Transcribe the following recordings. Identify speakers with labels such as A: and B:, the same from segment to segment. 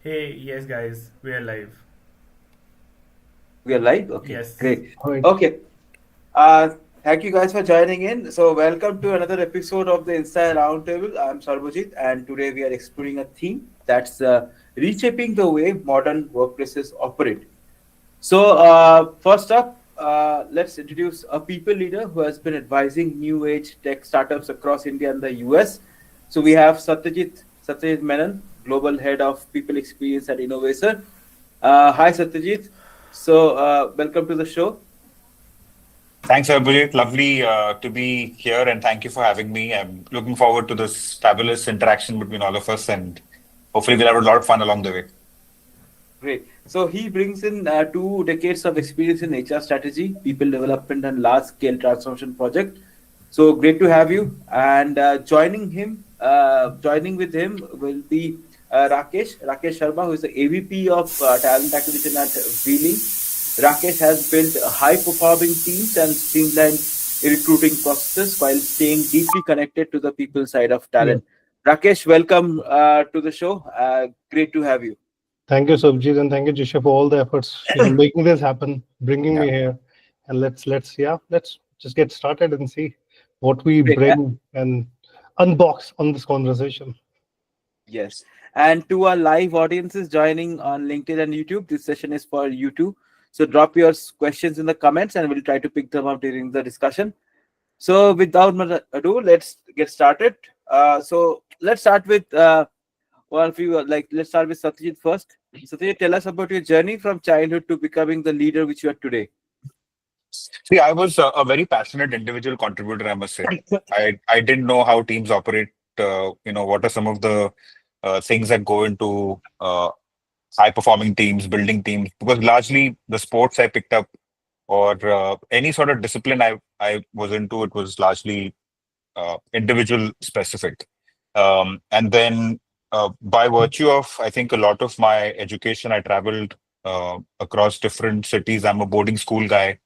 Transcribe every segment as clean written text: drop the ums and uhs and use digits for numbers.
A: Hey, yes, guys, we are live.
B: We are live? Okay,
A: Yes.
B: great.
C: Right.
B: Okay. Uh, Thank you guys for joining in. So, welcome to another episode of the Instahyre Roundtable. I'm Sarvajit, and today we are exploring a theme that's reshaping the way modern workplaces operate. So, first up, let's introduce a people leader who has been advising new age tech startups across India and the US. So, we have Satyajit Menon, Global Head of People Experience at Innovator. Hi, Satyajit. So, welcome to the show.
D: Thanks, Abhijit. Lovely to be here, and thank you for having me. I'm looking forward to this fabulous interaction between all of us, and hopefully, we'll have a lot of fun along the way.
B: Great. So he brings in 2 decades of experience in HR strategy, people development, and large scale transformation project. So great to have you. And joining with him will be Rakesh Sharma, who is the AVP of talent acquisition at Wheeling. Rakesh has built high performing teams and streamlined recruiting processes while staying deeply connected to the people side of
C: Yeah.
B: talent. Rakesh, welcome to the show. Great to have you.
C: Thank you, Subhajit, and thank you, Jisha, for all the efforts, making this happen, bringing
D: Yeah.
C: me here. And let's just get started and see what we
B: Great.
C: bring and unbox on this conversation.
B: Yes. And to our live audiences joining on LinkedIn and YouTube, this session is for you too. So drop your questions in the comments and we'll try to pick them up during the discussion. So without much ado, let's get started. So let's start with one of you. Let's start with Satyajit first. Satyajit, tell us about your journey from childhood to becoming the leader which you are today.
D: See, I was a very passionate individual contributor, I must say. I didn't know how teams operate. What are some of the things that go into high performing teams, building teams? Because largely the sports I picked up or any sort of discipline I was into, it was largely individual specific. And then by virtue of, I think, a lot of my education, I traveled across different cities. I'm a boarding school guy,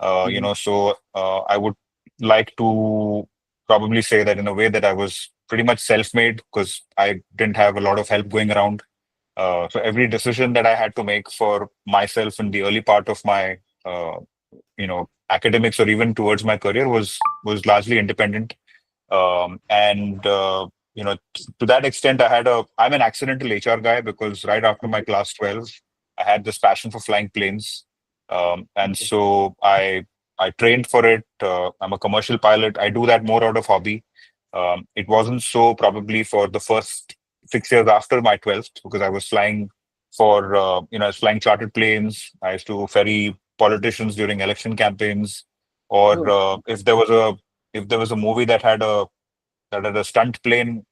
B: Mhm.
D: so I would like to probably say that in a way that I was pretty much self-made because I didn't have a lot of help going around. So every decision that I had to make for myself in the early part of my, academics or even towards my career was largely independent. And to that extent, I'm an accidental HR guy because right after my class 12, I had this passion for flying planes. And
B: Okay.
D: so I trained for it. I'm a commercial pilot. I do that more out of hobby. It wasn't so probably for the first 6 years after my 12th because I was flying I was flying chartered planes. I used to ferry politicians during election campaigns, or
B: Oh,
D: if there was a movie that had a stunt plane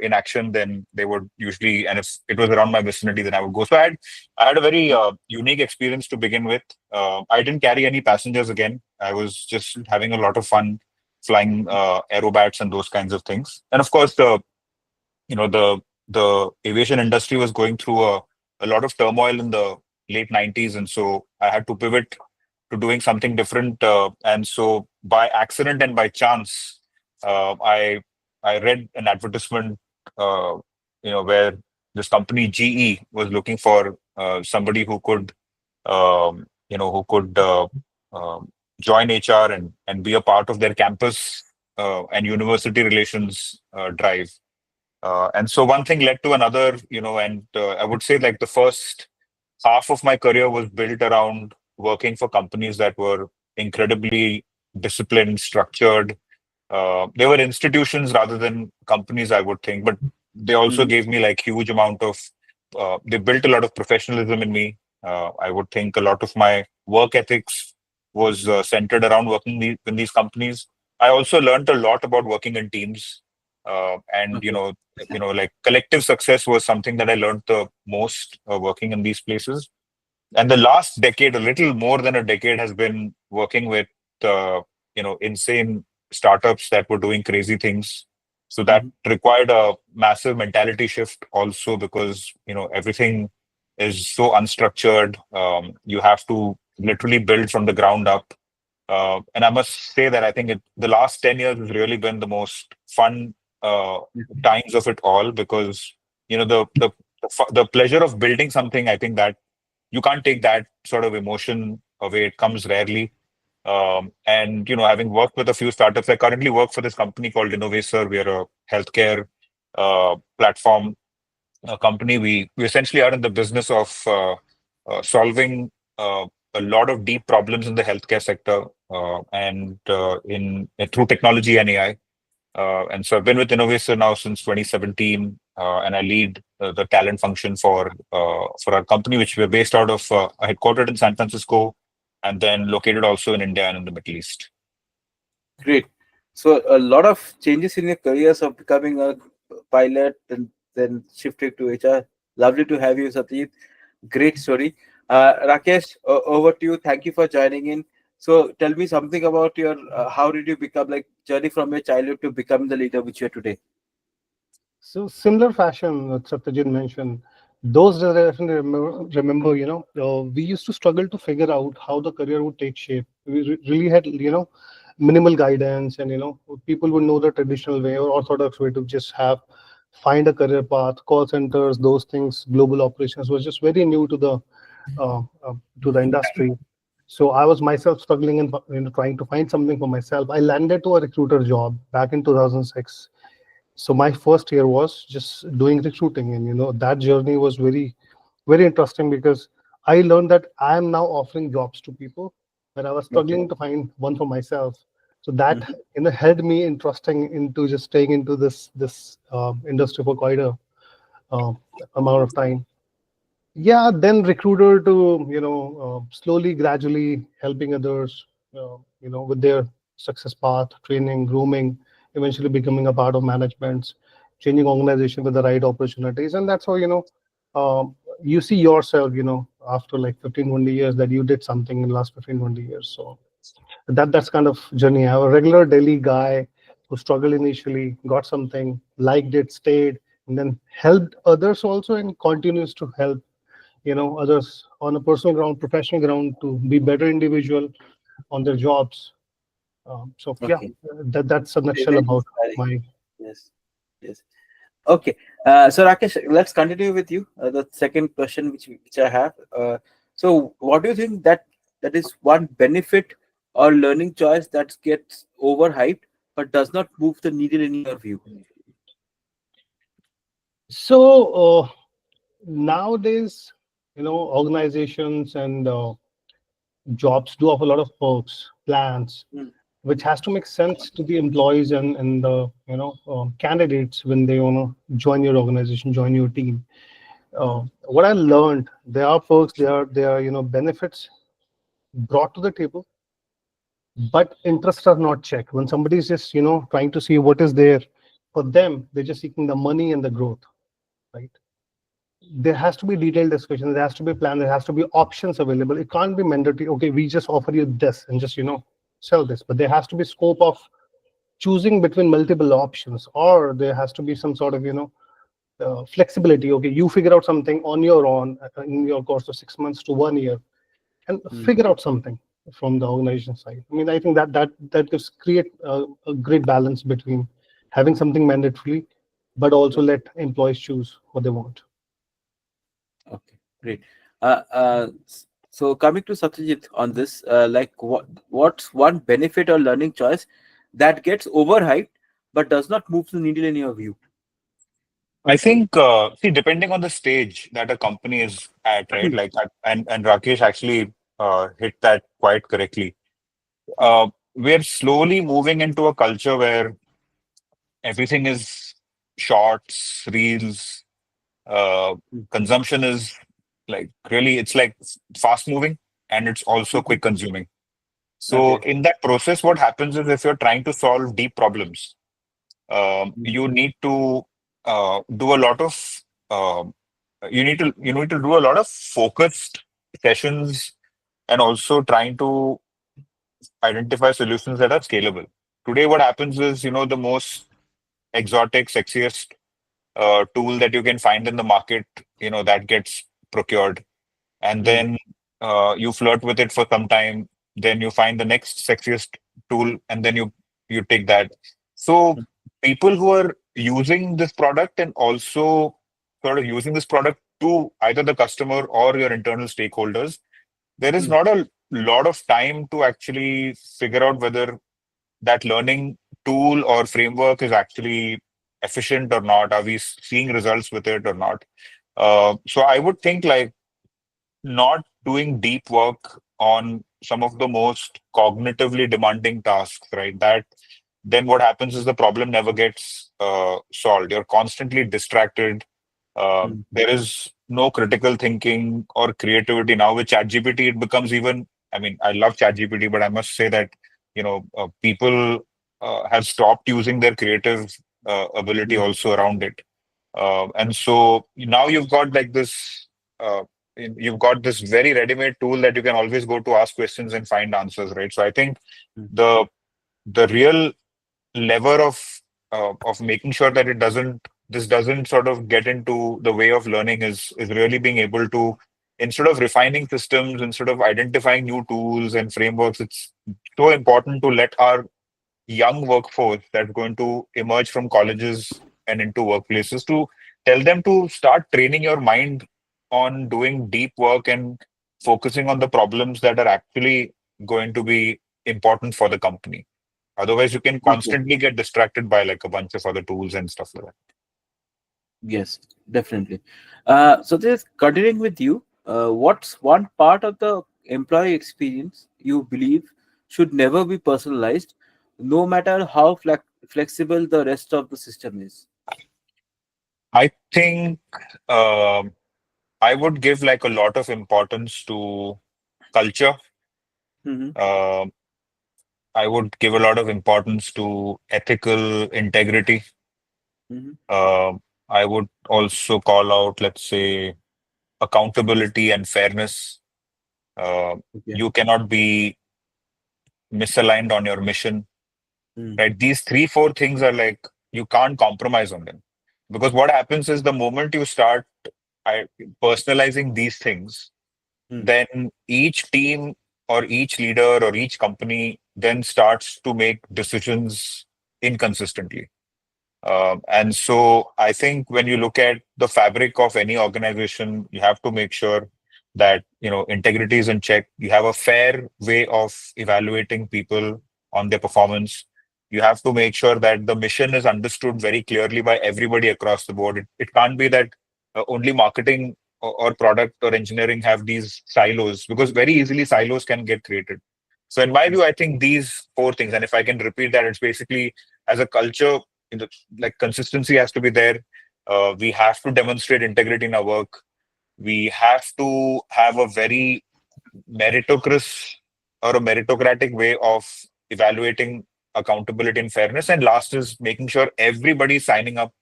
D: in action, then they would usually, and if it was around my vicinity, then I would go. So I had a very unique experience to begin with. I didn't carry any passengers again. I was just having a lot of fun flying aerobats and those kinds of things. And of course, the aviation industry was going through a lot of turmoil in the late 90s, and so I had to pivot to doing something different. And so by accident and by chance, I read an advertisement, uh, where this company GE was looking for somebody who could join HR and be a part of their campus and university relations drive. And so one thing led to another, and I would say like the first half of my career was built around working for companies that were incredibly disciplined, structured. They were institutions rather than companies, I would think, but they also
B: mhm.
D: gave me like huge amount of, they built a lot of professionalism in me. I would think a lot of my work ethics was centered around working in these companies. I also learned a lot about working in teams. And
B: Okay.
D: like collective success was something that I learned the most working in these places. And the last decade, a little more than a decade, has been working with insane startups that were doing crazy things. So that
B: Mhm.
D: required a massive mentality shift also because everything is so unstructured. You have to literally build from the ground up. And I must say that I think the last 10 years has really been the most fun uh, times of it all because the pleasure of building something, I think that you can't take that sort of emotion away. It comes rarely. And having worked with a few startups, I currently work for this company called Innovator. We are a healthcare platform company. We essentially are in the business of solving a lot of deep problems in the healthcare sector, and in through technology and AI. And so I've been with Innovator now since 2017, and I lead the talent function for our company, which we're based out of, headquartered in San Francisco, and then located also in India and in the Middle East.
B: Great. So a lot of changes in your careers of becoming a pilot and then shifting to HR. Lovely to have you, Satyajit. Great story. Rakesh, over to you. Thank you for joining in. So tell me something about your how did you become like journey from your childhood to become the leader which you are today?
C: So similar fashion that Satyajit mentioned, those days I definitely remember, we used to struggle to figure out how the career would take shape. We really had, minimal guidance, and people would know the traditional way or orthodox way to just find a career path. Call centers, those things, global operations was just very new uh, uh, to the industry. So I was myself struggling and trying to find something for myself. I landed to a recruiter job back in 2006. So my first year was just doing recruiting, and that journey was very, very interesting because I learned that I am now offering jobs to people, but I was
B: Okay.
C: struggling to find one for myself. So that
B: Mhm.
C: helped me interesting into just staying into this industry for quite a uh, amount of time. Yeah, then recruiter to slowly, gradually helping others, with their success path, training, grooming, eventually becoming a part of management, changing organization with the right opportunities. And that's how you see yourself, after like 15, 20 years, that you did something in the last 15, 20 years. So that's kind of journey. I have a regular daily guy who struggled initially, got something, liked it, stayed, and then helped others also, and continues to help others on a personal ground, professional ground, to be better individual on their jobs. So yeah,
B: Okay.
C: that's a nutshell
B: Very
C: about
B: inspiring.
C: my.
B: Yes. Yes. Okay. So Rakesh, let's continue with you. The second question which I have. So what do you think that is one benefit or learning choice that gets overhyped but does not move the needle in your view?
C: So nowadays, organizations and jobs do offer a lot of perks, plans,
B: Mm,
C: which has to make sense to the employees and the candidates when they want to join your organization, join your team.
B: mm,
C: What I learned, there are perks, there are benefits brought to the table, but interests are not checked. When somebody is just trying to see what is there for them, they're just seeking the money and the growth, right? There has to be detailed discussion, there has to be a plan, there has to be options available. It can't be mandatory, okay, we just offer you this and just sell this. But there has to be scope of choosing between multiple options, or there has to be some sort of flexibility. Okay, you figure out something on your own in your course of 6 months to 1 year, and
B: mm.
C: figure out something from the organization side. I mean, I think that gives create a great balance between having something mandatorily, but also let employees choose what they want.
B: Okay, great. So coming to Satyajit on this, like what's one benefit or learning choice that gets overhyped but does not move the needle in your view?
D: I think, see, depending on the stage that a company is at, right? Like, and Rakesh actually hit that quite correctly. We're slowly moving into a culture where everything is shorts, reels, uh, consumption is like really, it's like fast moving, and it's also quick
B: Mhm.
D: consuming. So
B: Okay.
D: in that process, what happens is if you're trying to solve deep problems,
B: Mm,
D: you need to do a lot of um you need to do a lot of focused sessions, and also trying to identify solutions that are scalable. Today, what happens is, the most exotic, sexiest tool that you can find in the market, that gets procured, and
B: mm,
D: then you flirt with it for some time. Then you find the next sexiest tool, and then you take that. So
B: mm,
D: people who are using this product and also sort of using this product to either the customer or your internal stakeholders, there is
B: Hmm.
D: not a lot of time to actually figure out whether that learning tool or framework is actually efficient or not. Are we seeing results with it or not? So I would think like not doing deep work on some of the most cognitively demanding tasks, right? That then what happens is the problem never gets solved. You're constantly distracted.
B: Hmm.
D: There is no critical thinking or creativity now with ChatGPT. It becomes even. I mean, I love ChatGPT, but I must say that people have stopped using their creative ability
B: Hmm.
D: also around it. And so now uh, you've got this very ready-made tool that you can always go to ask questions and find answers, right? So I think
B: Hmm.
D: the the real lever of making sure that this doesn't sort of get into the way of learning is really being able to, instead of refining systems, instead of identifying new tools and frameworks, it's so important to let our young workforce that's going to emerge from colleges and into workplaces to tell them to start training your mind on doing deep work and focusing on the problems that are actually going to be important for the company. Otherwise, you can
B: Okay.
D: constantly get distracted by like a bunch of other tools and stuff like that.
B: Yes, definitely. So this continuing with you, what's one part of the employee experience you believe should never be personalized, no matter how flexible the rest of the system is?
D: I think I would give like a lot of importance to culture.
B: Mm-hmm.
D: Uh, I would give a lot of importance to ethical integrity.
B: Mm-hmm.
D: Uh, I would also call out, let's say, accountability and fairness. Uh,
B: Okay.
D: you cannot be misaligned on your mission,
B: Mm.
D: right? These three, four things are like you can't compromise on them. Because what happens is the moment you start I, personalizing these things,
B: Mm.
D: then each team or each leader or each company then starts to make decisions inconsistently. And so I think when you look at the fabric of any organization, you have to make sure that integrity is in check. You have a fair way of evaluating people on their performance. You have to make sure that the mission is understood very clearly by everybody across the board. It can't be that only marketing or product or engineering have these silos, because very easily silos can get created. So in my view, I think these four things, and if I can repeat that, it's basically as a culture, in the like consistency has to be there. We have to demonstrate integrity in our work. We have to have a very meritocratic or a meritocratic way of evaluating accountability and fairness. And last is making sure everybody is signing up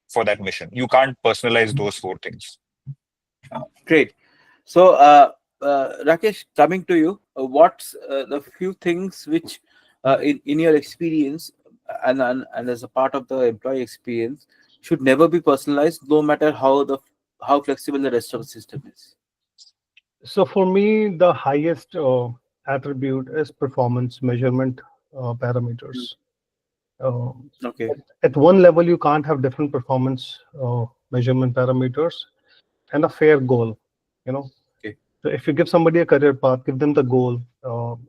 D: for that mission. You can't personalize those four things.
B: Great. So, Rakesh, coming to you, what's the few things which, in your experience, and as a part of the employee experience, should never be personalized, no matter how flexible the rest of the system is?
C: So for me, the highest attribute is performance measurement
B: Mm.
C: parameters. Uh,
B: Okay.
C: at one level, you can't have different performance measurement parameters and a fair goal. You know,
B: Okay.
C: so if you give somebody a career path, give them the goal.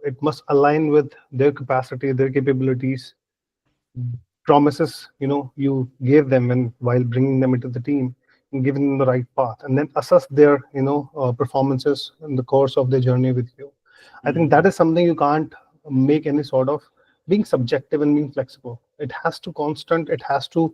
C: It must align with their capacity, their capabilities, promises you gave them and while bringing them into the team and giving them the right path, and then assess their performances in the course of their journey with you. I think
B: Mhm.
C: that is something you can't make any sort of being subjective and being flexible. It has to constant, it has to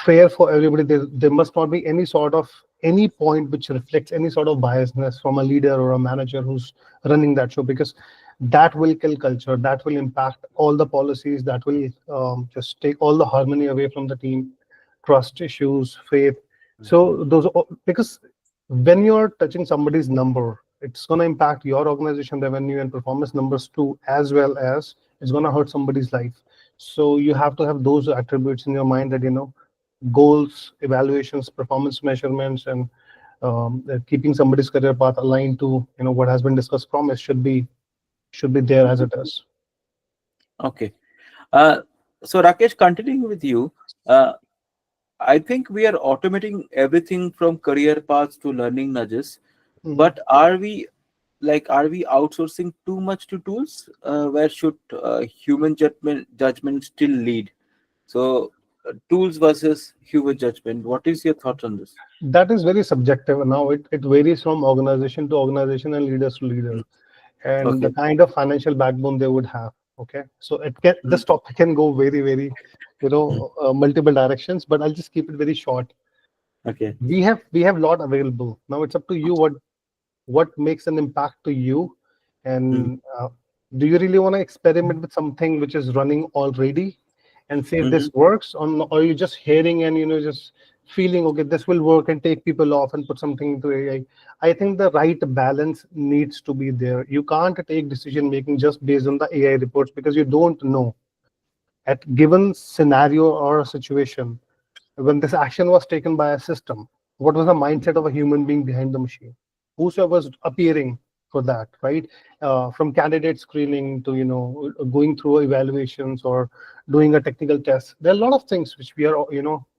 C: fair for everybody. There must not be any sort of any point which reflects any sort of biasness from a leader or a manager who's running that show, because that will kill culture, that will impact all the policies, that will just take all the harmony away from the team, trust issues, faith. So those are because when you're touching somebody's number, it's going to impact your organization revenue and performance numbers too, as well as it's going to hurt somebody's life. So you have to have those attributes in your mind, that goals, evaluations, performance measurements, and keeping somebody's career path aligned to what has been discussed, promise should be there as it is.
B: Okay. Uh, so, Rakesh, continuing with you, uh, I think we are automating everything from career paths to learning nudges.
C: Mhm.
B: But are we outsourcing too much to tools? Where should human judgment still lead? So, tools versus human judgment. What is your thought on this?
C: That is very subjective. Now it varies from organization to organization and leaders to leader, and the
B: Okay.
C: kind of financial backbone they would have. Okay, so
B: Mm,
C: this topic can go very, very, multiple directions, but I'll just keep it very short.
B: okay.
C: We have lot available. Now it's up to you what makes an impact to you,
B: Mm,
C: and do you really want to experiment with something which is running already and see if
B: mm-hmm,
C: this works, or you just hearing and just feeling, okay, this will work, and take people off and put something into AI. I think the right balance needs to be there. You can't take decision making just based on the AI reports, because you don't know at given scenario or a situation, when this action was taken by a system, what was the mindset of a human being behind the machine? Whosoever was appearing for that, right? From candidate screening to going through evaluations or doing a technical test. There are a lot of things which we are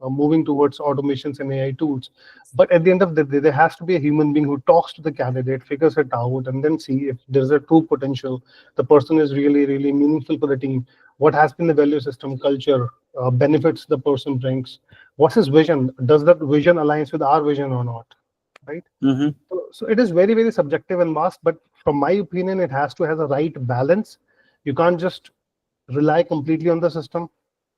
C: moving towards automations and AI tools. But at the end of the day, there has to be a human being who talks to the candidate, figures it out, and then see if there's a true potential. The person is really, really meaningful for the team. What has been the value system, culture, benefits the person brings, what's his vision, does that vision aligns with our vision or not, right?
B: mm-hmm,
C: So it is very, very subjective and vast, but from my opinion, it has to have a right balance. You can't just rely completely on the system,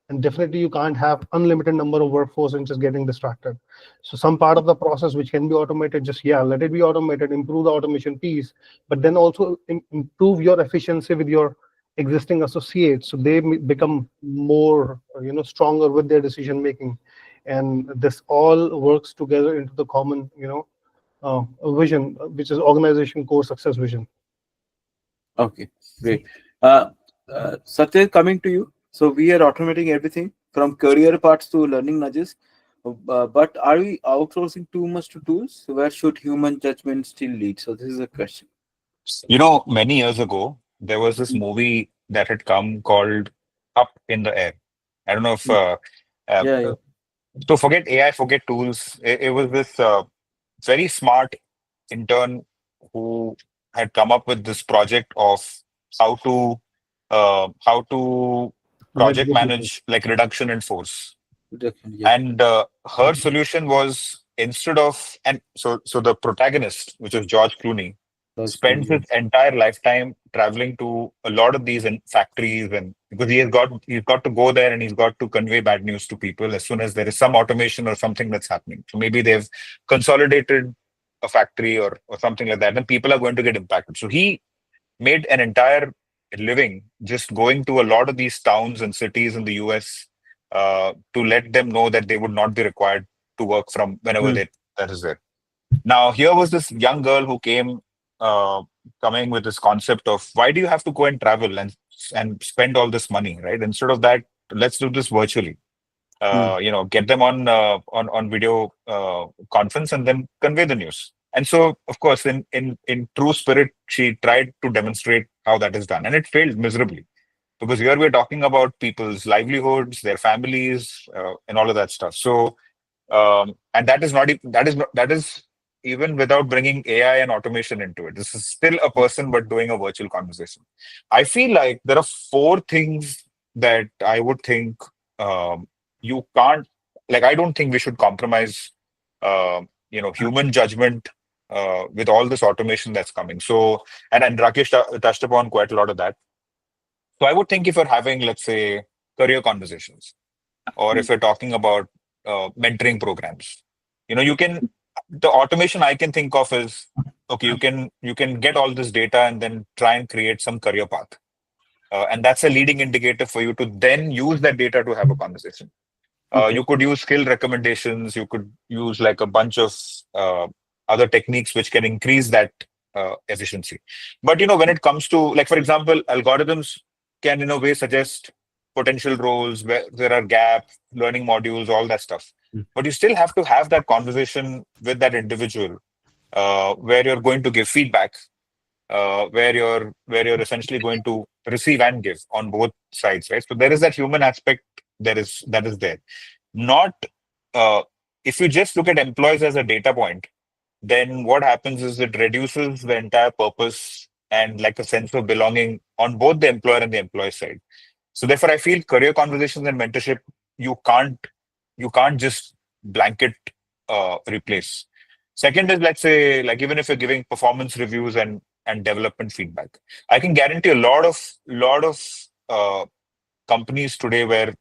C: and definitely you can't have unlimited number of workforce and just getting distracted. So some part of the process which can be automated, just let it be automated, improve the automation piece, but then also improve your efficiency with your existing associates, so they become more stronger with their decision making, and this all works together into the common vision, which is organization core success vision.
B: okay. Great. Uh, Satya, coming to you. So we are automating everything from career paths to learning nudges. But are we outsourcing too much to tools? Where should human judgment still lead? So this is a question.
D: Many years ago, there was this
B: Mm,
D: movie that had come called Up in the Air. I don't know if
B: mm.
D: uh,
B: Yeah,
D: uh,
B: yeah.
D: so forget AI, forget tools. It was this very smart intern who had come up with this project of how to how to
C: Let
D: project
C: go people.
D: manage like reduction in force.
B: Definitely, yeah.
D: And her solution was, instead of, and so the protagonist, which was George Clooney,
B: That's
D: spends
B: brilliant.
D: his entire lifetime traveling to a lot of these factories, and because he's got to go there and he's got to convey bad news to people as soon as there is some automation or something that's happening. So maybe they've consolidated a factory or something like that, and people are going to get impacted. So he made an entire living just going to a lot of these towns and cities in the US, to let them know that they would not be required to work from whenever
B: Mm,
D: that is there. Now, here was this young girl who uh, coming with this concept of, why do you have to go and travel and spend all this money, right? Instead of that, let's do this virtually.
B: mm.
D: Get them on video conference and then convey the news. And so, of course, in true spirit, she tried to demonstrate how that is done, and it failed miserably, because here we're talking about people's livelihoods, their families, and all of that stuff. So, and that is not that is even without bringing AI and automation into it. This is still a person, but doing a virtual conversation. I feel like there are four things that I would think, you can't, like, I don't think we should compromise, human judgment with all this automation that's coming. So, and Rakesh touched upon quite a lot of that. So I would think, if you're having, let's say, career conversations, or
B: Mm.
D: if you're talking about mentoring programs, you can, the automation I can think of is, okay, you can get all this data and then try and create some career path, and that's a leading indicator for you to then use that data to have a conversation.
B: Okay.
D: You could use skill recommendations. You could use like a bunch of other techniques which can increase that efficiency. But when it comes to, like, for example, algorithms can in a way suggest potential roles where there are gaps, learning modules, all that stuff.
B: Mm.
D: But you still have to have that conversation with that individual, where you're going to give feedback, where you're essentially going to receive and give on both sides, right? So there is that human aspect, that is there. Not uh, if you just look at employees as a data point, then what happens is it reduces the entire purpose and like a sense of belonging on both the employer and the employee side. So therefore, I feel career conversations and mentorship you can't you can't just blanket replace. Second is, let's say, like even if you're giving performance reviews and development feedback, I can guarantee a lot of companies today where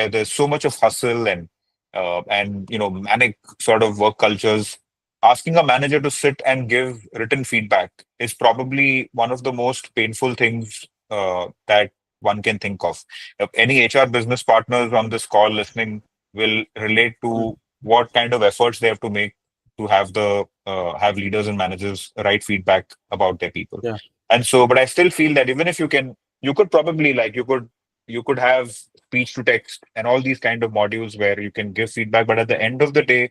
D: there's so much of hustle and manic sort of work cultures. Asking a manager to sit and give written feedback is probably one of the most painful things that one can think of. If any HR business partners on this call listening will relate
B: Mm.
D: to what kind of efforts they have to make to have leaders and managers write feedback about their people.
B: Yeah.
D: And so, but I still feel that even if you could probably you could have speech to text and all these kind of modules where you can give feedback, but at the end of the day,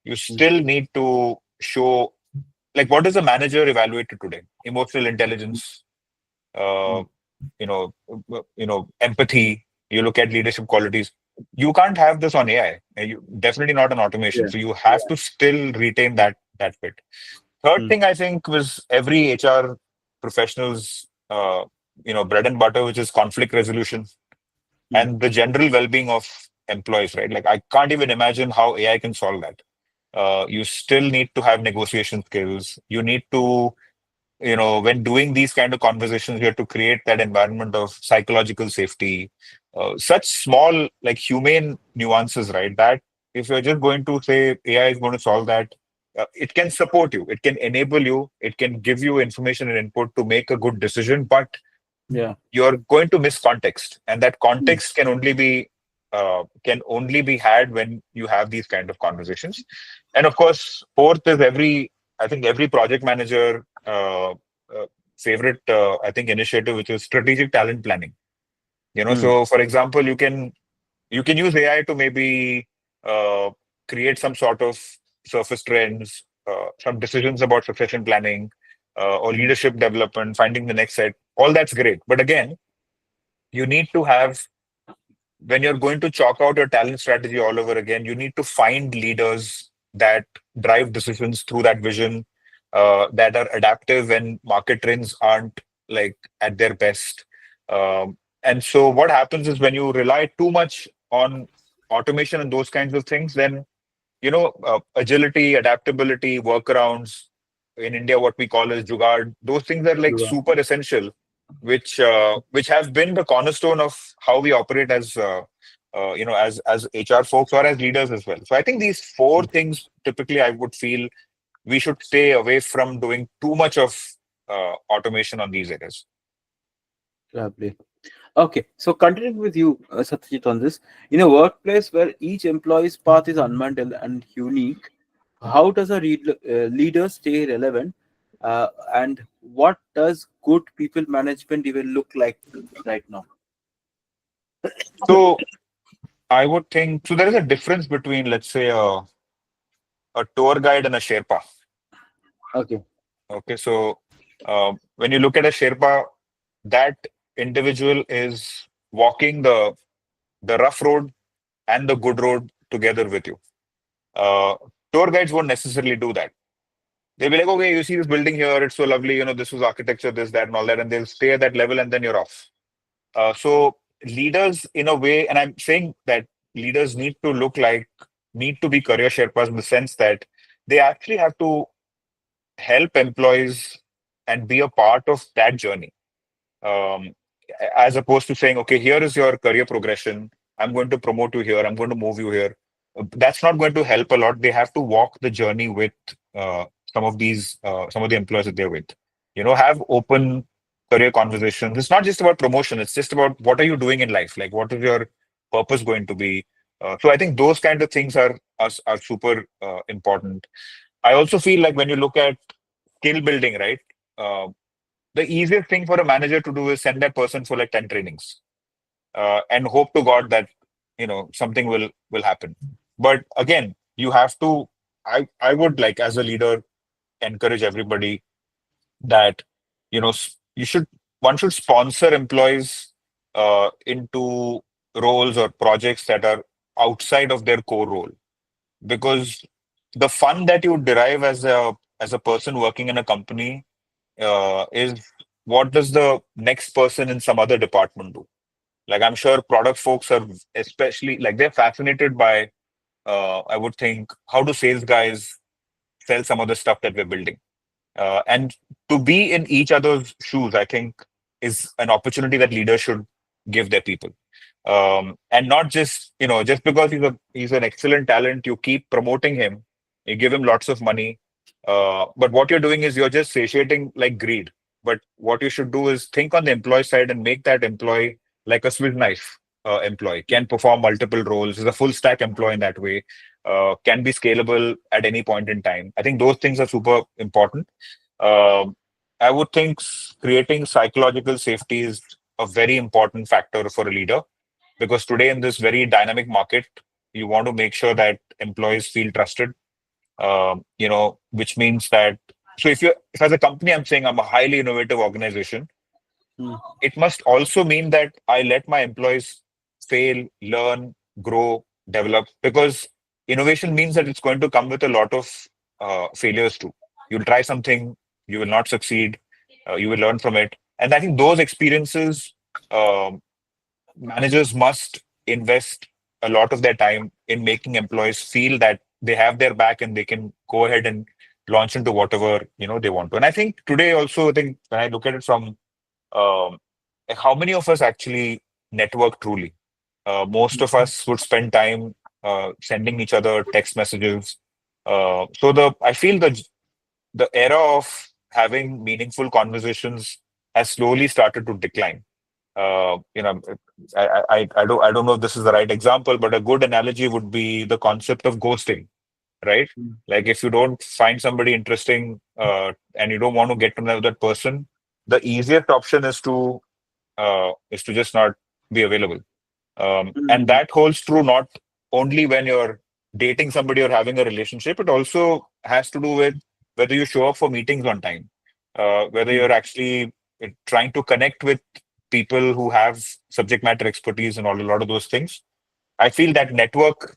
D: you
B: Mm.
D: still need to show, like, what is a manager evaluated today? Emotional intelligence, uh,
B: Mm.
D: empathy. You look at leadership qualities. You can't have this on AI. Definitely not on automation.
B: Yeah.
D: So you have to still retain that bit. Third
B: Mm.
D: thing I think was every HR professional's bread and butter, which is conflict resolution
B: Mm.
D: and the general well-being of employees, right? Like I can't even imagine how AI can solve that. You still need to have negotiation skills. You need to, when doing these kind of conversations, you have to create that environment of psychological safety. Such small, like humane nuances, right? That if you're just going to say AI is going to solve that, it can support you, it can enable you, it can give you information and input to make a good decision, but
B: Yeah.
D: you're going to miss context, and that
B: Mm.
D: context can only be had when you have these kind of conversations. And of course, fourth is I think every project manager favorite I think initiative, which is strategic talent planning.
B: Mm.
D: So for example, you can use AI to maybe uh, create some sort of surface trends, some decisions about succession planning, or
B: Mm.
D: leadership development, finding the next set. All that's great. But again, you need to have, when you're going to chalk out your talent strategy all over again, you need to find leaders that drive decisions through that vision, that are adaptive when market trends aren't like at their best. And so what happens is when you rely too much on automation and those kinds of things, then agility, adaptability, workarounds, in India, what we call as jugaad, those things are like
B: Yeah.
D: super essential, which have been the cornerstone of how we operate as HR folks or as leaders as well. So I think these four
B: Mm.
D: things typically I would feel we should stay away from doing too much of automation on these areas.
B: Lovely. Okay, so continuing with you, Satyajit, on this, in a workplace where each employee's path is unbundled and unique, how does a leader stay relevant? And what does good people management even look like right now?
D: So I would think so. There is a difference between, let's say, a tour guide and a Sherpa.
B: Okay.
D: Okay, so when you look at a Sherpa, that individual is walking the rough road and the good road together with you. Uh, Tour guides won't necessarily do that. They'll be like, okay, you see this building here, it's so lovely, this was architecture, this, that, and all that, and they'll stay at that level and then you're off. So leaders, in a way, and I'm saying that leaders need to be career Sherpas in the sense that they actually have to help employees and be a part of that journey, um, as opposed to saying, okay, here is your career progression. I'm going to promote you here. I'm going to move you here. That's not going to help a lot. They have to walk the journey with some of the employees that they're with. Have open career conversations. It's not just about promotion. It's just about what are you doing in life? Like, what is your purpose going to be? So I think those kind of things are super important. I also feel like when you look at skill building, right? Uh, the easiest thing for a manager to do is send that person for like 10 trainings, and hope to God that something will happen. But again, you have to. I would, like, as a leader, encourage everybody that you should one should sponsor employees into roles or projects that are outside of their core role. because the fun that you derive as a person working in a company is what does the next person in some other department do? Like I'm sure product folks are especially like they're fascinated by I would think how do sales guys sell some of the stuff that we're building. And to be in each other's shoes, I think, is an opportunity that leaders should give their people. And not just, just because he's an excellent talent, you keep promoting him, you give him lots of money. But what you're doing is you're just satiating like greed. But what you should do is think on the employee side and make that employee like a Swiss knife employee, can perform multiple roles, is a full stack employee in that way, can be scalable at any point in time. I think those things are super important. um, I would think creating psychological safety is a very important factor for a leader because today in this very dynamic market, you want to make sure that employees feel trusted. Which means that so if as a company I'm saying I'm a highly innovative organization,
B: Hmm.
D: it must also mean that I let my employees fail, learn, grow, develop, because innovation means that it's going to come with a lot of failures too. You'll try something, you will not succeed, you will learn from it. And I think those experiences, um, managers must invest a lot of their time in making employees feel that they have their back and they can go ahead and launch into whatever they want to. And I think today also, I think when I look at it from um, like how many of us actually network truly? Most of us would spend time sending each other text messages. So I feel the era of having meaningful conversations has slowly started to decline. Uh, you know, I don't know if this is the right example, but a good analogy would be the concept of ghosting, right?
B: Hmm.
D: Like if you don't find somebody interesting and you don't want to get to know that person, the easiest option is to just not be available. And
B: Hmm.
D: that holds true not only when you're dating somebody or having a relationship, it also has to do with whether you show up for meetings on time, whether
B: Hmm.
D: you're actually trying to connect with people who have subject matter expertise and a lot of those things. I feel that network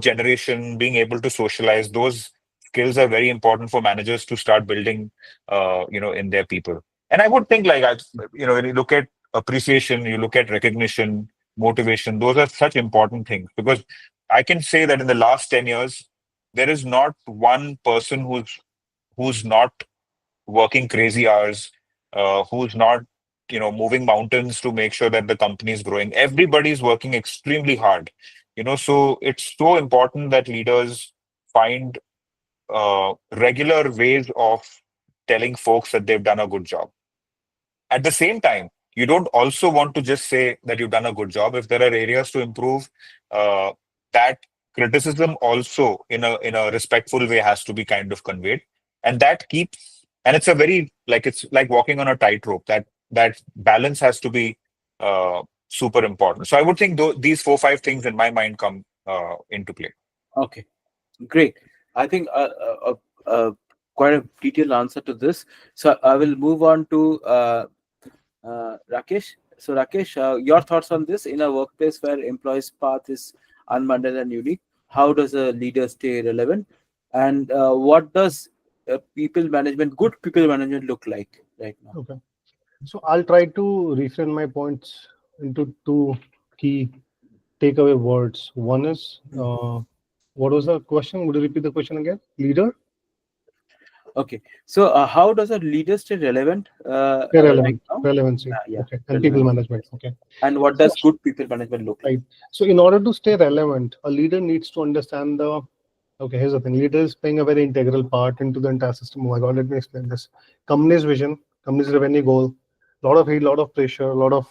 D: generation, being able to socialize, those skills are very important for managers to start building, in their people. And I would think when you look at appreciation, you look at recognition, motivation, those are such important things because I can say that in the last 10 years, there is not one person who's not working crazy hours, who's not, moving mountains to make sure that the company is growing. Everybody's working extremely hard, so it's so important that leaders find regular ways of telling folks that they've done a good job. At the same time, you don't also want to just say that you've done a good job. If there are areas to improve, uh, that criticism also in a respectful way has to be kind of conveyed. And that keeps and it's a very it's like walking on a tightrope. That balance has to be super important. So I would think these 4 5 things in my mind come into play.
B: Okay, great. I think quite a detailed answer to this. So I will move on to Rakesh. So Rakesh, your thoughts on this in a workplace where employees' path is unbundled and unique. How does a leader stay relevant, and what does good people management, look like right now?
C: Okay. So I'll try to reframe my points into two key takeaway words. One is, what was the question? Would you repeat the question again? Leader?
B: Okay, so how does a leader stay relevant
C: Yeah,
B: right
C: relevant,
B: now?
C: relevancy.
B: Yeah,
C: Okay. And people
B: relevant.
C: management. Okay.
B: And what
C: So,
B: does good people management look like?
C: right. So in order to stay relevant, a leader needs to understand okay, here's the thing. Leader is playing a very integral part into the entire system. Oh my God, let me explain this. Company's vision, company's revenue goal, lot of heat, lot of pressure, a lot of,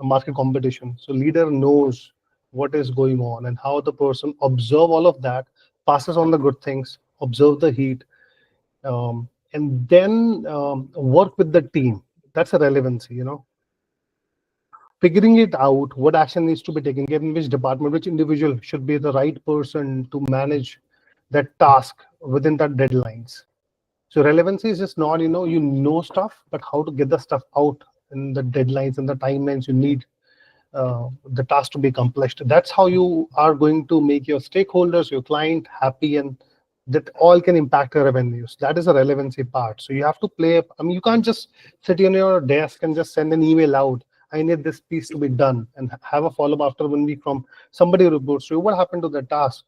C: market competition. So leader knows what is going on and how the person observe all of that, passes on the good things, observe the heat, and then work with the team. That's a relevancy. Figuring it out, what action needs to be taken, in which department, which individual should be the right person to manage that task within that deadlines. So relevancy is just not, stuff, but how to get the stuff out in the deadlines and the timelines you need the task to be accomplished. That's how you are going to make your stakeholders, your client happy, and that all can impact your revenues. That is a relevancy part. So you have to play. I mean, you can't just sit on your desk and just send an email out. I need this piece to be done, and have a follow up after 1 week from somebody who reports to you. What happened to the task?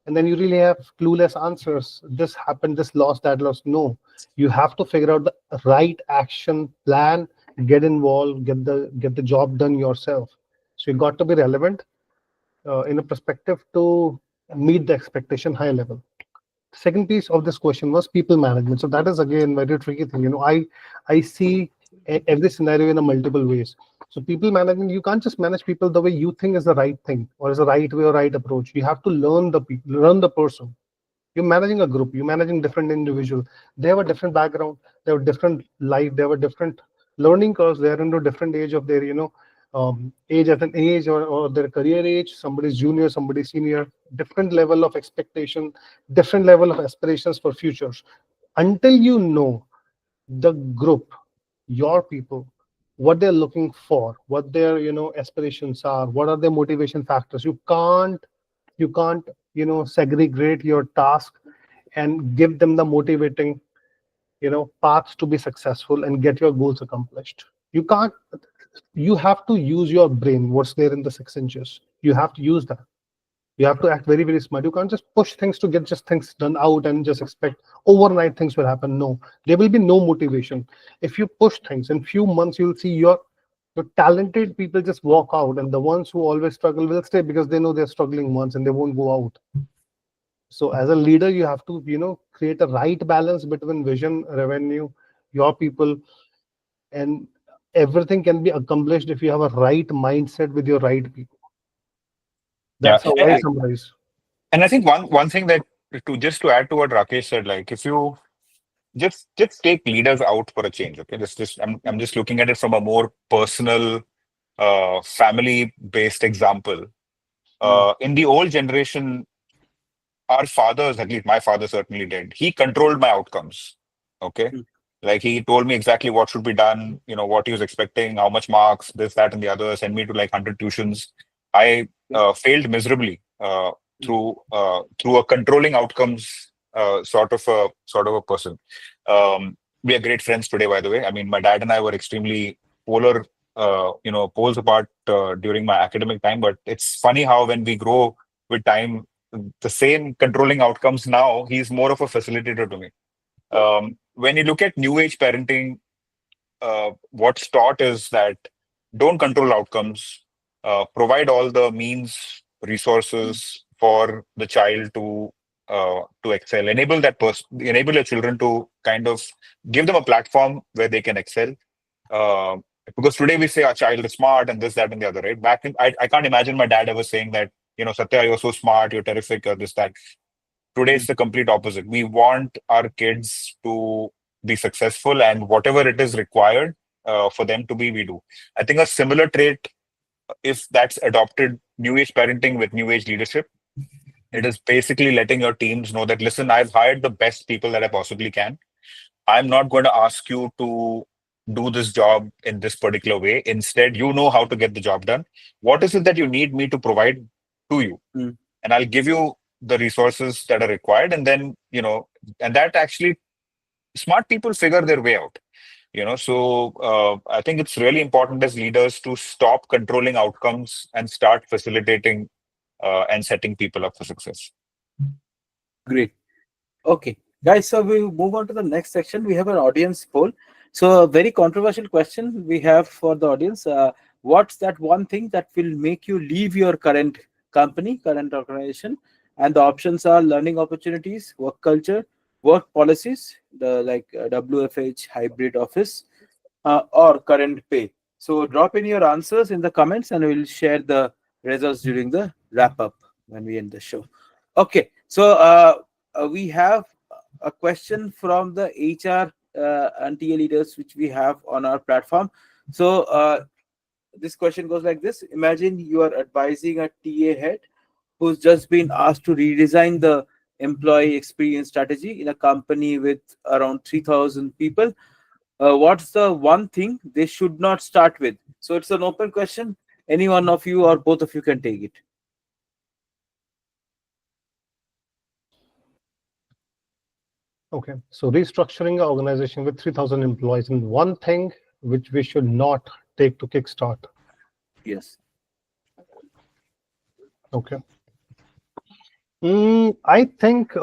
C: And then you really have clueless answers. This happened, this lost, that lost. No, you have to figure out the right action plan, get involved, get the job done yourself. So you got to be relevant in a perspective to meet the expectation high level. Second piece of this question was people management. So that is again very tricky thing. I see every scenario in a multiple ways. So people management, you can't just manage people the way you think is the right thing or is the right way or right approach. You have to learn the people, learn the person. You're managing a group, you're managing different individuals. They have a different background, they have a different life, they have a different learning curves, they're into a different age of their age at an age, or their career age. Somebody's junior, somebody's senior, different level of expectation, different level of aspirations for futures. Until you know the group, your people, what they're looking for, what their aspirations are, what are their motivation factors, you can't segregate your task and give them the motivating paths to be successful and get your goals accomplished. You have to use your brain, what's there in the 6 inches. You have to use that. You have to act very, very smart. You can't just push things to get just things done out and just expect overnight things will happen. No, there will be no motivation. If you push things in few months, you'll see your talented people just walk out, and the ones who always struggle will stay because they know they're struggling once and they won't go out. So as a leader, you have to create a right balance between vision, revenue, your people, and everything can be accomplished if you have a right mindset with your right people.
D: Yeah.
C: That's how I
B: Great.
C: summarize.
D: And I think one thing that to add to what Rakesh said, like if you just take leaders out for a change, okay? Just I'm just looking at it from a more personal, family based example. In the old generation, our fathers, at least my father certainly did, he controlled my outcomes. Okay.
B: Mm.
D: Like he told me exactly what should be done, what he was expecting, how much marks, this, that, and the other, send me to like 100 tuitions. I failed miserably through a controlling outcomes sort of a person. We are great friends today, by the way. I mean, my dad and I were extremely polar, poles apart during my academic time. But it's funny how when we grow with time, the same controlling outcomes now, he's more of a facilitator to me. When you look at new age parenting, what's taught is that don't control outcomes, provide all the means, resources for the child to excel, enable your children to kind of give them a platform where they can excel. Uh, because today we say our child is smart and this, that, and the other, right? I can't imagine my dad ever saying that, Satya, you're so smart, you're terrific, or this, that. Today it's the complete opposite. We want our kids to be successful, and whatever it is required for them to be, we do. I think a similar trait, if that's adopted, new age parenting with new age leadership, it is basically letting your teams know that, listen, I've hired the best people that I possibly can. I'm not going to ask you to do this job in this particular way. Instead, you know how to get the job done. What is it that you need me to provide to you?
B: Mm.
D: And I'll give you the resources that are required. And then, and that actually smart people figure their way out. So I think it's really important as leaders to stop controlling outcomes and start facilitating and setting people up for success.
B: Great. Okay, guys, so we move on to the next section. We have an audience poll. So, a very controversial question we have for the audience. What's that one thing that will make you leave your current company, current organization? And the options are learning opportunities, work culture, work policies, the WFH hybrid office, or current pay. So, drop in your answers in the comments, and we'll share the results during the wrap up when we end the show. Okay, so we have a question from the HR and TA leaders which we have on our platform. So this question goes like this: imagine you are advising a TA head who's just been asked to redesign the employee experience strategy in a company with around 3,000 people. What's the one thing they should not start with? So it's an open question. Any one of you or both of you can take it.
C: Okay, so restructuring an organization with 3,000 employees in one thing which we should not take to kickstart.
B: Yes.
C: Okay. I think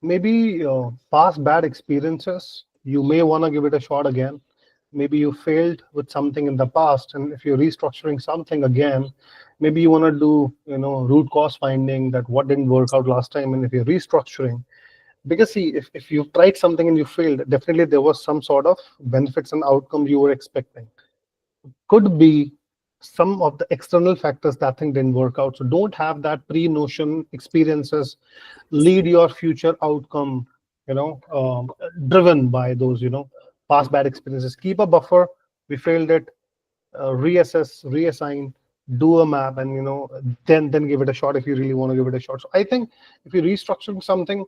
C: maybe past bad experiences, you may want to give it a shot again. Maybe you failed with something in the past, and if you're restructuring something again, maybe you want to do, root cause finding, that what didn't work out last time. And if you're restructuring, because see, if you've tried something and you failed, definitely there was some sort of benefits and outcome you were expecting. Could be some of the external factors that thing didn't work out. So don't have that pre-notion experiences lead your future outcome, driven by those, past bad experiences. Keep a buffer. We failed it. Reassess, reassign, do a map, and then give it a shot if you really want to give it a shot. So I think if you're restructuring something,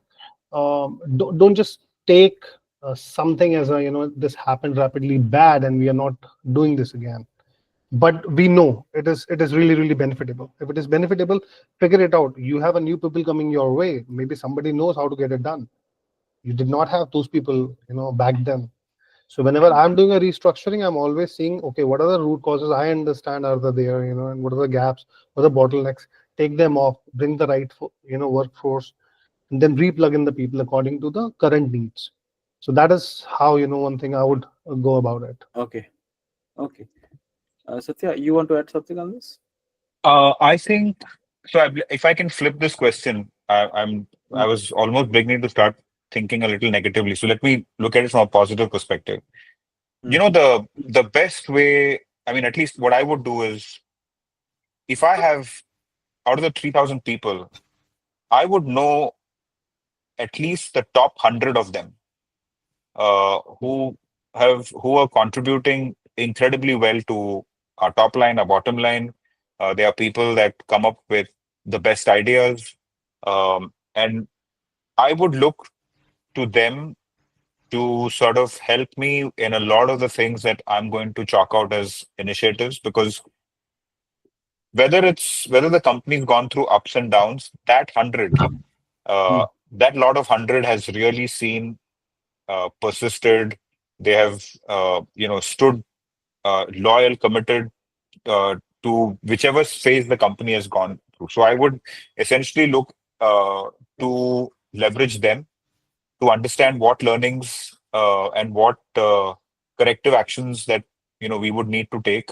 C: don't just take something as a, this happened rapidly bad and we are not doing this again. But we know it is really, really benefitable. If it is benefitable, figure it out. You have a new people coming your way. Maybe somebody knows how to get it done. You did not have those people, back then. So whenever I'm doing a restructuring, I'm always seeing, okay, what are the root causes I understand are there, and what are the gaps, what are the bottlenecks, take them off, bring the right, workforce, and then replug in the people according to the current needs. So that is how, one thing I would go about it.
B: Okay. Okay. Satya, you want to add something on this?
D: I think so. If I can flip this question, I was almost beginning to start thinking a little negatively. So let me look at it from a positive perspective. The best way, I mean, at least what I would do is, if I have out of the 3,000 people, I would know at least the top 100 of them who are contributing incredibly well to our top line, our bottom line. They are people that come up with the best ideas, and I would look to them to sort of help me in a lot of the things that I'm going to chalk out as initiatives, because whether the company's gone through ups and downs,
C: Hmm.
D: that lot of 100 has really seen, persisted. They have, stood loyal, committed to whichever phase the company has gone through. So I would essentially look to leverage them to understand what learnings and what corrective actions that we would need to take.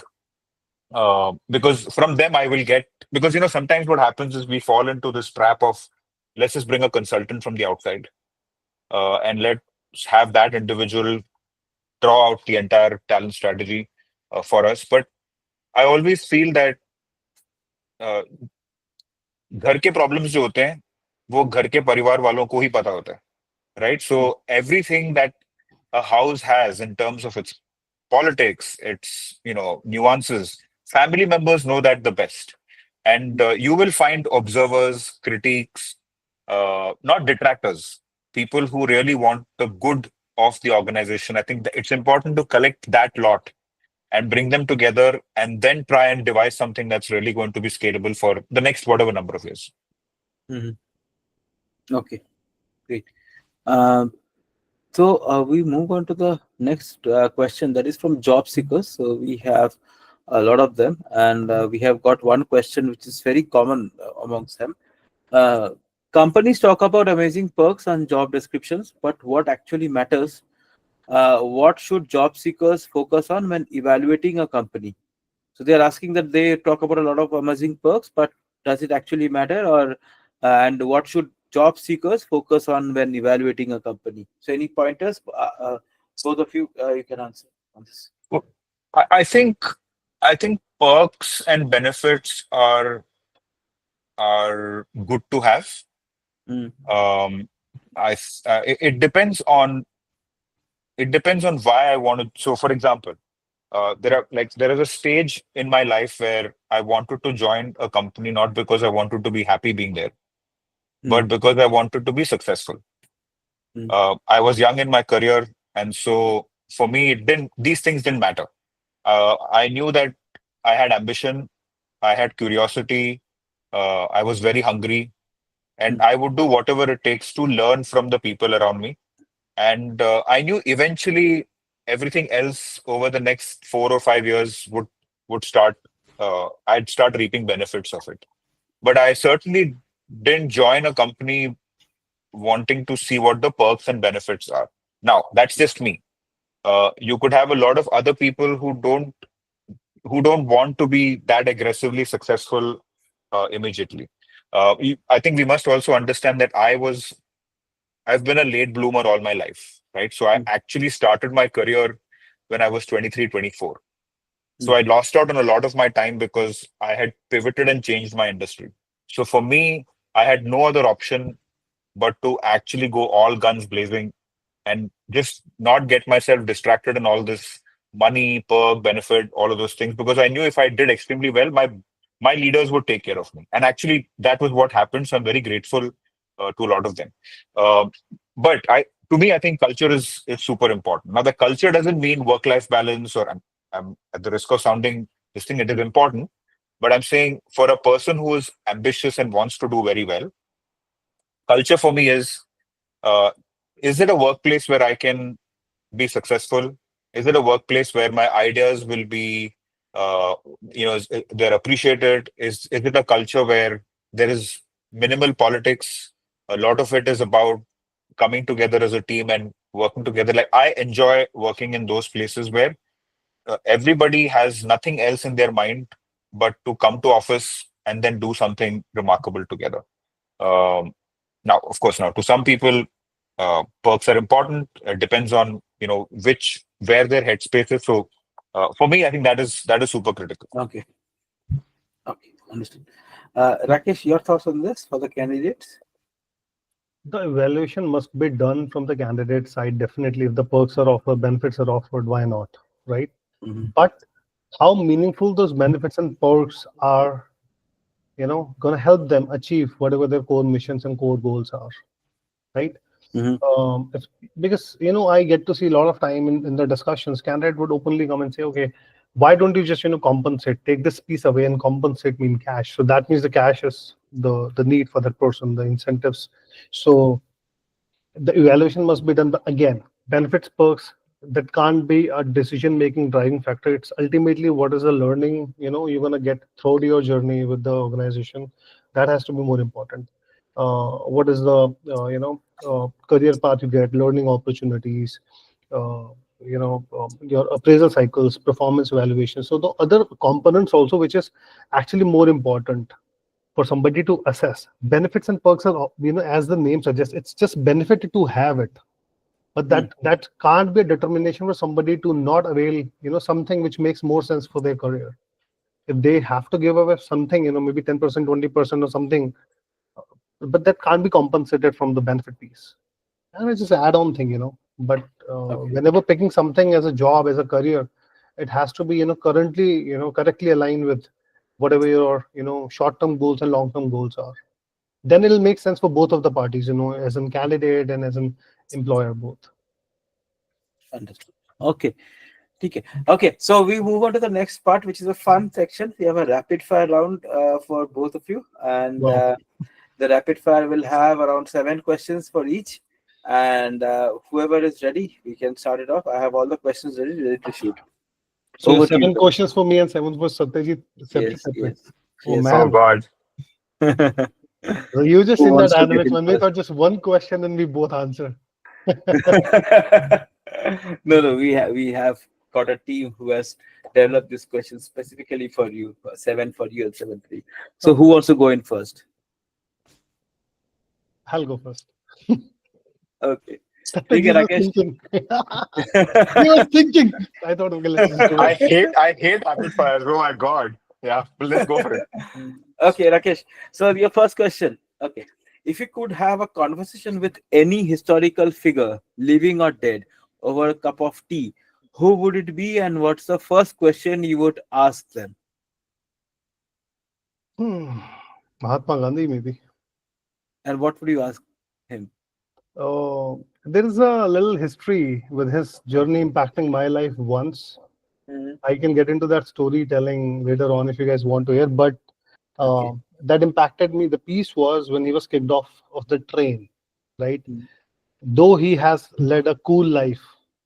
D: Because from them I will get, because sometimes what happens is we fall into this trap of, let's just bring a consultant from the outside, and let's have that individual draw out the entire talent strategy for us. But I always feel that uh, घर के problems जो होते हैं वो घर के परिवार वालों को ही पता होता है, right? So everything that a house has in terms of its politics, its nuances, family members know that the best. And you will find observers, critiques, not detractors, people who really want the good of the organization. I think that it's important to collect that lot and bring them together and then try and devise something that's really going to be scalable for the next whatever number of years.
B: Okay, great. Um, so we move on to the next question, that is from job seekers. So we have a lot of them, and we have got one question which is very common amongst them. Uh, Companies talk about amazing perks and job descriptions, but what actually matters? What should job seekers focus on when evaluating a company? So they are asking that they talk about a lot of amazing perks, but does it actually matter? Or and what should job seekers focus on when evaluating a company? So any pointers? Both of you, you can answer on this.
D: Well, I think perks and benefits are good to have.
B: Mm.
D: Um, it depends on why I want to. So, for example, there is a stage in my life where I wanted to join a company not because I wanted to be happy being there, but because I wanted to be successful. I was young in my career, and so for me, these things didn't matter. I knew that I had ambition, I had curiosity, I was very hungry, and I would do whatever it takes to learn from the people around me. And I knew eventually everything else over the next 4 or 5 years would start. I'd start reaping benefits of it. But I certainly didn't join a company wanting to see what the perks and benefits are. Now, that's just me. You could have a lot of other people who don't want to be that aggressively successful immediately. I think we must also understand that I've been a late bloomer all my life, right? So I actually started my career when I was 23, 24. So I lost out on a lot of my time because I had pivoted and changed my industry. So for me, I had no other option but to actually go all guns blazing and just not get myself distracted in all this money, perk, benefit, all of those things, because I knew if I did extremely well, my leaders would take care of me. And actually, that was what happened. So I'm very grateful to a lot of them. Um but to me, I think culture is super important. Now, the culture doesn't mean work-life balance, or I'm at the risk of sounding this thing. It is important, but I'm saying for a person who is ambitious and wants to do very well, culture for me uh, is it a workplace where I can be successful? Is it a workplace where my ideas will be, uh, they're appreciated? Is it a culture where there is minimal politics? A lot of it is about coming together as a team and working together. Like, I enjoy working in those places where everybody has nothing else in their mind but to come to office and then do something remarkable together. Um, Now, of course, now to some people, perks are important. It depends on where their headspace is. So, for me, I think that is super critical.
B: Okay. Okay. Understood. Rakesh, your thoughts on this for the candidates?
C: The evaluation must be done from the candidate side. Definitely, if the perks are offered, benefits are offered, why not, right?
B: Mhm.
C: But how meaningful those benefits and perks are, going to help them achieve whatever their core missions and core goals are, right?
B: Mhm.
C: Because I get to see a lot of time in the discussions, candidate would openly come and say, okay, why don't you just compensate, take this piece away and compensate me in cash? So that means the cash is the need for that person, the incentives. So the evaluation must be done. But again, benefits, perks, that can't be a decision making driving factor. It's ultimately what is the learning you're going to get throughout your journey with the organization. That has to be more important. What is the career path you get, learning opportunities, uh, your appraisal cycles, performance evaluation. So the other components also, which is actually more important for somebody to assess. Benefits and perks are, as the name suggests, it's just benefit to have it. But that can't be a determination for somebody to not avail, something which makes more sense for their career. If they have to give away something, maybe 10%, 20% or something, but that can't be compensated from the benefit piece. And it's just an add-on thing, But
B: Okay.
C: whenever picking something as a job, as a career, it has to be, currently, correctly aligned with whatever your, short-term goals and long-term goals are. Then it'll make sense for both of the parties, as a candidate and as an employer both.
B: Understood. Okay. Okay. Okay. So we move on to the next part, which is a fun section. We have a rapid fire round for both of you, and
C: Wow.
B: the rapid fire will have around 7 questions for each. And whoever is ready, we can start it off. I have all the questions ready to shoot.
C: So
B: Over to you.
C: 7 questions for me and 7 for Satyajit, separate,
B: Yes.
C: separate.
B: Yes.
C: Oh
B: Yes.
D: Oh
C: man.
D: God.
C: So you just
B: Who
C: in that
B: wants to get
C: dynamics
B: in
C: when we
B: first?
C: thought just one question and we both answer.
B: No, no, we have got a team who has developed this question specifically for you. 7 for you and 7-3. So
C: Oh,
B: who wants to go in first?
C: I'll go first.
B: Okay. Okay,
C: Satyajit was
B: Rakesh.
C: thinking. He was thinking. I thought, okay, let's just do
D: I
C: it.
D: hate rapid fire. Oh my God. Yeah, but let's go for it.
B: Okay, Rakesh. So your first question. Okay. If you could have a conversation with any historical figure, living or dead, over a cup of tea, who would it be and what's the first question you would ask them?
C: Hmm. Mahatma Gandhi, maybe.
B: And what would you ask him?
C: There is a little history with his journey impacting my life once.
B: Mhm.
C: I can get into that storytelling later on if you guys want to hear. But
B: Okay.
C: that impacted me. The piece was when he was kicked off of the train, right?
B: Mm.
C: Though he has led a cool life,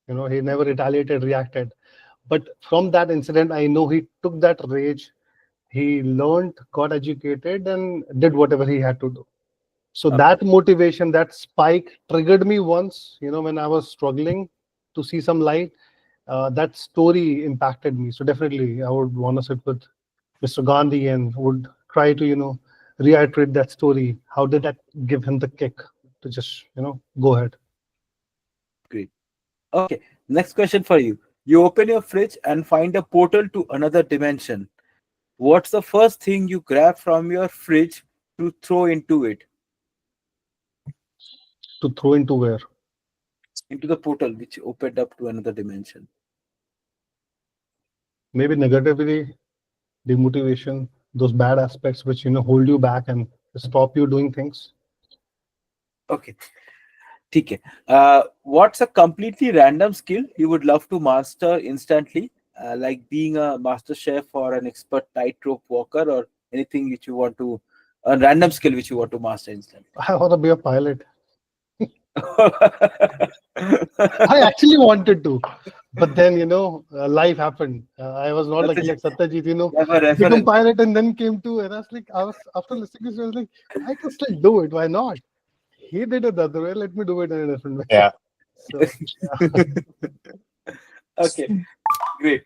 C: he never retaliated, reacted. But from that incident, I know he took that rage, he learned, got educated, and did whatever he had to do. So
B: Okay.
C: that motivation, that spike triggered me once, when I was struggling to see some light. That story impacted me. So definitely, I would want to sit with Mr. Gandhi and would try to, reiterate that story. How did that give him the kick to just, go ahead?
B: Great. Okay. Next question for you. You open your fridge and find a portal to another dimension. What's the first thing you grab from your fridge to throw into it,
C: To throw into where?
B: into the portal which opened up to another dimension?
C: Maybe negativity, demotivation, those bad aspects which, hold you back and stop you doing things.
B: Okay. ठीक है. What's a completely random skill you would love to master instantly, like being a master chef or an expert tightrope walker, or anything which you want to, a random skill which you want to master instantly?
C: I want to be a pilot. I actually wanted to, but then life happened. I was not lucky
B: Satyajit,
C: like Satyajit,
B: you have a
C: become
B: reference.
C: pilot and then came to, and I was after listening to this, I was like, I can still do it. Why not? He did it the other way. Let me do it in a different way.
D: Yeah.
C: So
B: Okay, great.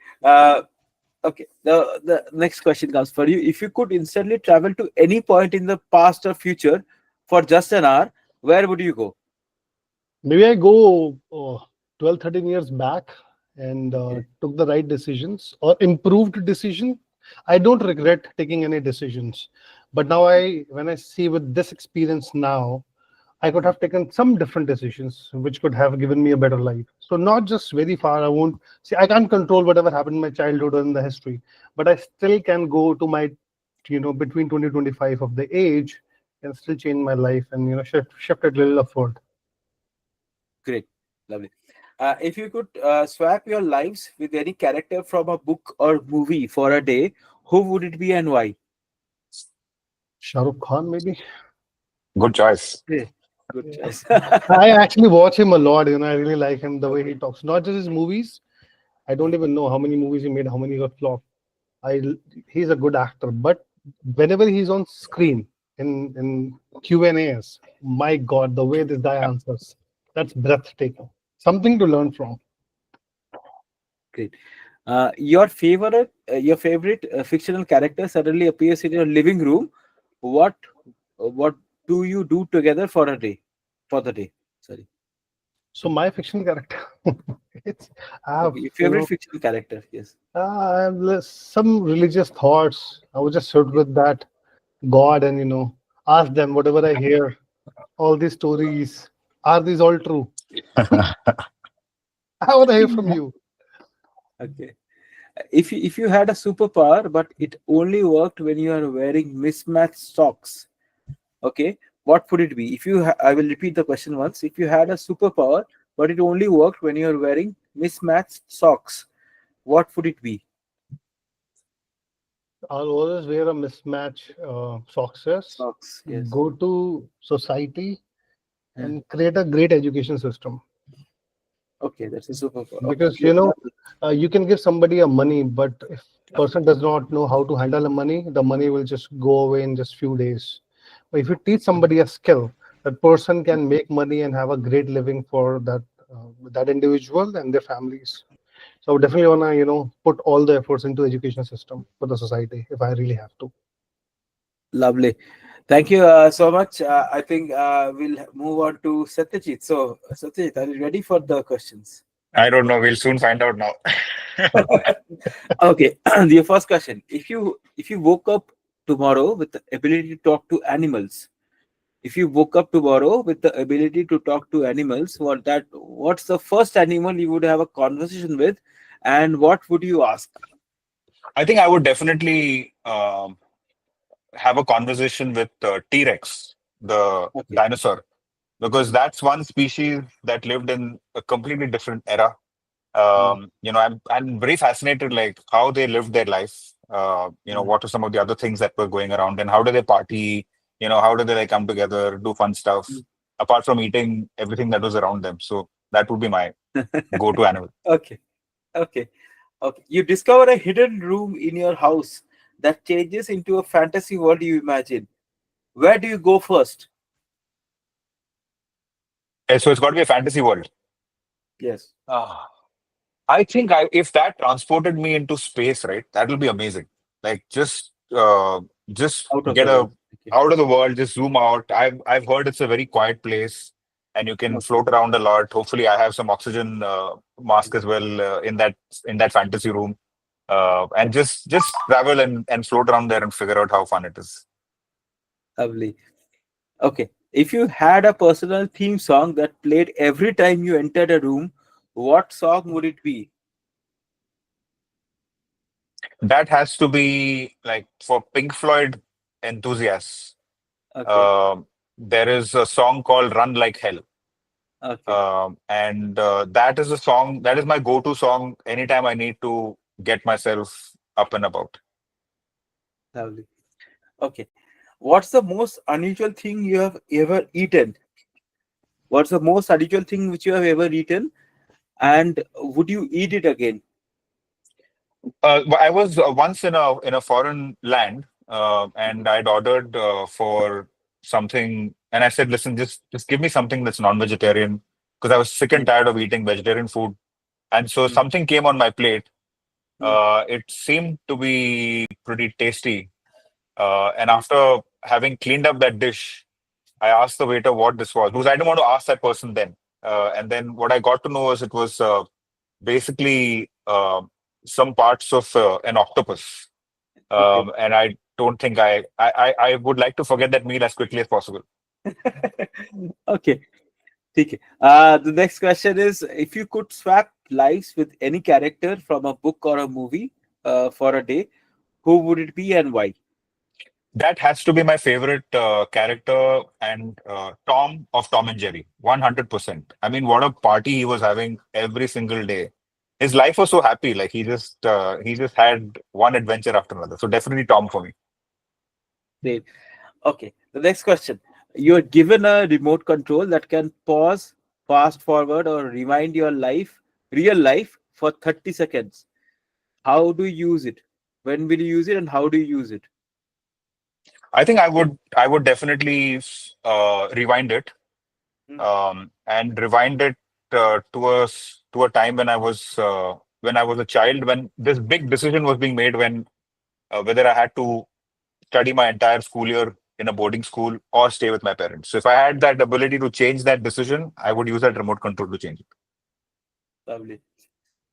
B: Okay, the next question comes for you. If you could instantly travel to any point in the past or future for just an hour, where would you go?
C: maybe I go 12, 13 years back and
B: Okay.
C: took the right decisions or improved decision. I don't regret taking any decisions, but now when I see with this experience now, I could have taken some different decisions which could have given me a better life. So not just very far. I won't see. I can't control whatever happened in my childhood or in the history, but I still can go to my, between 20 25 of the age, and still change my life and shift it a little upward.
B: Great, lovely. If you could swap your lives with any character from a book or movie for a day, who would it be and why?
C: Shah Rukh Khan, maybe.
D: Good choice.
B: Okay, good
C: Yeah.
B: choice.
C: I actually watch him a lot. I really like him the way he talks. Not just his movies. I don't even know how many movies he made, how many got flopped. I He's a good actor, but whenever he's on screen in Q&As, my God, the way this guy
D: Yeah.
C: answers, that's breathtaking. Something to learn from.
B: Great. Your favorite fictional character suddenly appears in your living room. What what do you do together for a day? For the day. Sorry.
C: So my fiction character, it's I have
B: Okay, your favorite fictional character. Yes.
C: I have some religious thoughts. I would just sit with that God and ask them whatever I hear, all these stories, are these all true? I want to hear from you.
B: Okay. If you had a superpower, but it only worked when you are wearing mismatched socks, okay, what would it be? I will repeat the question once. If you had a superpower, but it only worked when you are wearing mismatched socks, what would it be?
C: I'll always wear a mismatch socks,
B: Socks. Yes.
C: go to society
B: Yeah.
C: and create a great education system.
B: Okay, that's a superpower. Okay,
C: Because
B: great.
C: you can give somebody a money, but if person does not know how to handle the money will just go away in just few days. But if you teach somebody a skill, that person can make money and have a great living for that individual and their families. So I would definitely wanna put all the efforts into education system for the society if I really have to.
B: Lovely. Thank you so much. I think we'll move on to Satyajit. So, Satyajit, are you ready for the questions?
D: I don't know. We'll soon find out now.
B: Okay, the first question: If you woke up tomorrow with the ability to talk to animals, if you woke up tomorrow with the ability to talk to animals, what's the first animal you would have a conversation with, and what would you ask?
D: I think I would definitely have a conversation with T-Rex, the
B: Okay.
D: dinosaur, because that's one species that lived in a completely different era. I'm very fascinated like how they lived their life. What are some of the other things that were going around, and how do they party? How do they like come together, do fun stuff apart from eating everything that was around them. So that would be my go-to animal.
B: Okay, okay, okay. You discover a hidden room in your house that changes into a fantasy world you imagine. Where do you go first?
D: So it's got to be a fantasy world.
B: Yes,
D: Ah, I think if that transported me into space, right, that will be amazing. Like just
B: out of
D: get
B: the
D: a
B: world. Okay,
D: out of the world, just zoom out. I've heard it's a very quiet place, and you can
B: okay,
D: float around a lot. Hopefully, I have some oxygen mask as well in that fantasy room, and just travel and float around there and figure out how fun it is.
B: lovely. Okay, if you had a personal theme song that played every time you entered a room, what song would it be?
D: That has to be like for Pink Floyd enthusiasts.
B: Okay,
D: Um there is a song called "Run Like Hell."
B: okay,
D: And that is a song that is my go-to song anytime I need to get myself up and about.
B: lovely. Okay, what's the most unusual thing you have ever eaten? What's the most unusual thing which you have ever eaten, and would you eat it again?
D: But I was once in a foreign land, and I'd ordered for something, and I said, "Listen, just give me something that's non-vegetarian," because I was sick and
B: Mm,
D: tired of eating vegetarian food. And so
B: mm,
D: something came on my plate.
B: mm,
D: It seemed to be pretty tasty. And
B: mm.
D: after having cleaned up that dish, I asked the waiter what this was because I didn't want to ask that person then. And then what I got to know is it was basically some parts of an octopus.
B: Okay.
D: And I don't think I would like to forget that meal as quickly as possible.
B: Okay. Okay. The next question is, if you could swap lives with any character from a book or a movie for a day, who would it be and why?
D: That has to be my favorite character and Tom of Tom and Jerry, 100%. I mean, what a party he was having every single day. His life was so happy, like he just had one adventure after another. So definitely Tom for me.
B: Great. Okay. The next question. You're given a remote control that can pause, fast forward, or rewind your real life, for 30 seconds. How do you use it? When will you use it and how do you use it?
D: I think I would definitely rewind it
B: Mm,
D: and rewind it to a time when I was a child when this big decision was being made when whether I had to study my entire school year in a boarding school or stay with my parents. So if I had that ability to change that decision, I would use that remote control to change it.
B: lovely.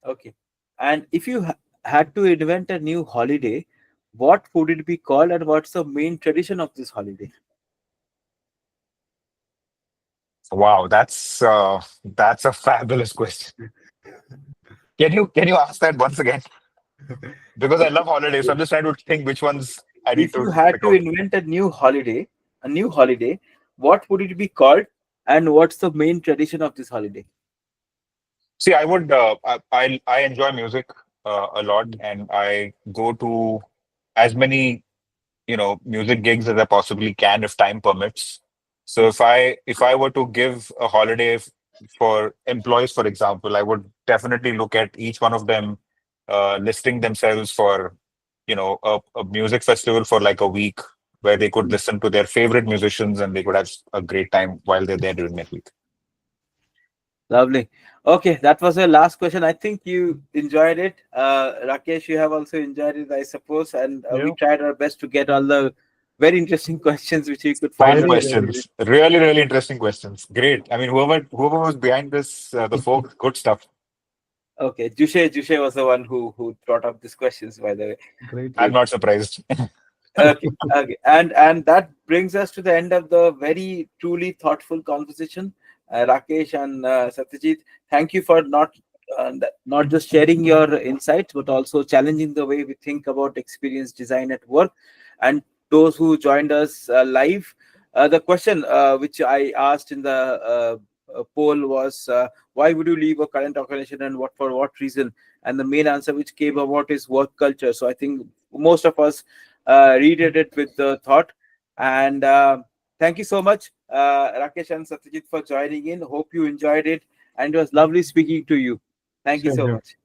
B: Okay. And if you had to invent a new holiday, what would it be called and what's the main tradition of this holiday?
D: Wow, that's a fabulous question. Can you ask that once again? Because I love holidays, so I'm just trying to think which ones I need
B: If you
D: to
B: had
D: pick
B: to
D: out.
B: invent a new holiday, what would it be called and what's the main tradition of this holiday?
D: See, I enjoy music a lot, and I go to as many music gigs as I possibly can if time permits. So
B: Mm,
D: if I were to give a holiday for employees, for example, I would definitely look at each one of them listing themselves for a music festival for like a week where they could
B: mm.
D: listen to their favorite musicians and they could have a great time while they're there during that week.
B: Lovely. Okay, that was the last question. I think you enjoyed it. Rakesh, you have also enjoyed it, I suppose. And we
C: Yeah,
B: tried our best to get all the very interesting questions which we could find
D: Fine
B: on
C: very,
B: the
C: very.
B: internet.
D: questions, really, really interesting questions. Great. I mean, whoever was behind this, the folks, good stuff.
B: Okay, Jushe was the one who brought up these questions, by the way.
C: Great.
D: I'm
B: Great.
D: not surprised.
B: Okay, okay, and that brings us to the end of the very truly thoughtful conversation. Rakesh and Satyajit, thank you for not just sharing your insights, but also challenging the way we think about experience design at work. And those who joined us live, the question which I asked in the poll was why would you leave a current organization and what for what reason? And the main answer which came about is work culture. So I think most of us read it with the thought. And thank you so much, Rakesh and Satyajit, for joining in. Hope you enjoyed it, and it was lovely speaking to you. Thank you
C: Same
B: so
C: here.
B: much.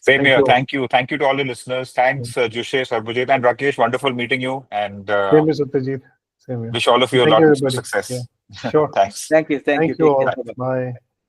D: Same
C: Thank
D: here.
C: you all.
D: Thank you. Thank you to all the listeners. Thanks, Jushesh, Sarbujit, and Rakesh. Wonderful meeting you. And
C: Same here, Satyajit. Same here.
D: wish all of you a
C: Thank
D: lot
C: you,
D: of
C: everybody. Yeah,
D: success.
C: sure.
D: Thanks.
B: Thank you.
C: Thank you
B: Take care.
C: all.
B: Bye-bye.
C: Bye.